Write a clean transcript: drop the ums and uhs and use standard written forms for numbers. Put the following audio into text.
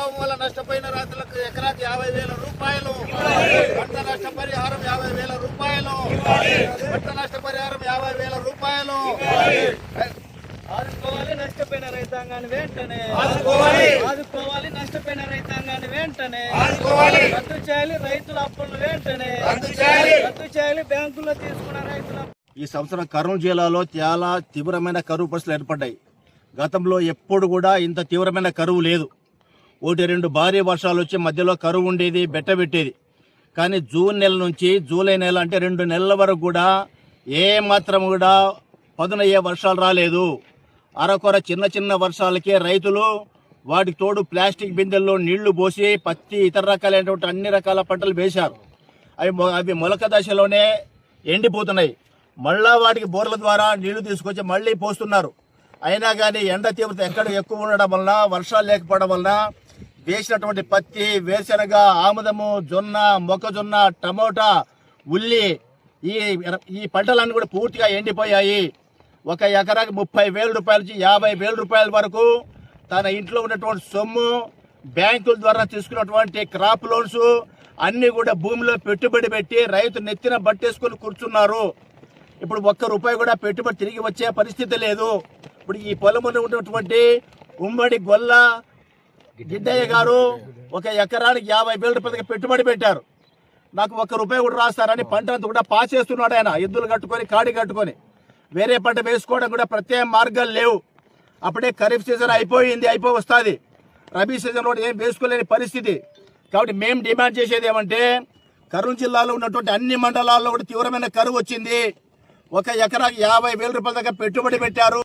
ప్రభావం వల్ల నష్టపోయిన రైతులకు ఎకరాకి 50,000 రూపాయలు, పంట నష్టపరిహారం 50,000 రూపాయలు, పంట నష్టపరిహారం 50,000 రూపాయలు. ఆదుకోవాలి నష్టపోయిన రైతాంగాన్ని వెంటనే ఆదుకోవాలి నష్టపోయిన రైతాంగాన్ని వెంటనే రద్దు చేయాలి రైతుల అప్పులను వెంటనే రద్దు చేయాలి బ్యాంకుల్లో తీసుకున్న రైతుల. ఈ సంవత్సరం కర్నూలు జిల్లాలో చాలా తీవ్రమైన కరువు పరిస్థితులు ఏర్పడ్డాయి. గతంలో ఎప్పుడు కూడా ఇంత తీవ్రమైన కరువు లేదు. 1-2 భారీ వర్షాలు వచ్చి మధ్యలో కరువు ఉండేది, బెట్టబెట్టేది. కానీ జూన్ నెల నుంచి జూలై నెల అంటే 2 నెలల వరకు కూడా ఏ మాత్రం కూడా పదునయ్యే వర్షాలు రాలేదు. అరకొర చిన్న చిన్న వర్షాలకే రైతులు వాటికి తోడు ప్లాస్టిక్ బిందెల్లో నీళ్లు పోసి పత్తి ఇతర రకాలైనటువంటి అన్ని రకాల పంటలు వేశారు. అవి మొలక దశలోనే ఎండిపోతున్నాయి. మళ్ళా వాటికి బోర్ల ద్వారా నీళ్లు తీసుకొచ్చి మళ్ళీ పోస్తున్నారు. అయినా కానీ ఎండ తీవ్రత ఎక్కడ ఎక్కువ ఉండడం వలన, వర్షాలు లేకపోవడం వలన వేసినటువంటి పత్తి, వేరుశనగ, ఆముదము, జొన్న, మొక్కజొన్న, టమోటా, ఉల్లి ఈ పంటలన్నీ కూడా పూర్తిగా ఎండిపోయాయి. ఒక ఎకరాకి 30,000 రూపాయల నుంచి 50,000 రూపాయల వరకు తన ఇంట్లో ఉన్నటువంటి సొమ్ము, బ్యాంకుల ద్వారా తీసుకున్నటువంటి క్రాప్ లోన్స్ అన్ని కూడా భూమిలో పెట్టుబడి పెట్టి రైతు నెత్తిన బట్టేసుకుని కూర్చున్నారు. ఇప్పుడు ₹1 కూడా పెట్టుబడి తిరిగి వచ్చే పరిస్థితి లేదు. ఇప్పుడు ఈ పొలంలో ఉన్నటువంటి ఉమ్మడి గొల్ల గిడ్డయ్య గారు ఒక ఎకరానికి 50,000 రూపాయలకి పెట్టుబడి పెట్టారు. నాకు ₹1 కూడా రాస్తారని పంట అంతా కూడా పాస్ చేస్తున్నాడు ఆయన, ఎద్దులు కట్టుకొని కాడి కట్టుకొని. వేరే పంట వేసుకోవడం కూడా ప్రత్యేక మార్గాలు లేవు. అప్పుడే ఖరీఫ్ సీజన్ అయిపోయి వస్తుంది. రబీ సీజన్ కూడా ఏం వేసుకోలేని పరిస్థితి. కాబట్టి మేము డిమాండ్ చేసేది ఏమంటే, కర్నూలు జిల్లాలో ఉన్నటువంటి అన్ని మండలాల్లో కూడా తీవ్రమైన కరువు వచ్చింది. ఒక ఎకరాకి 50,000 రూపాయల దాకా పెట్టుబడి పెట్టారు.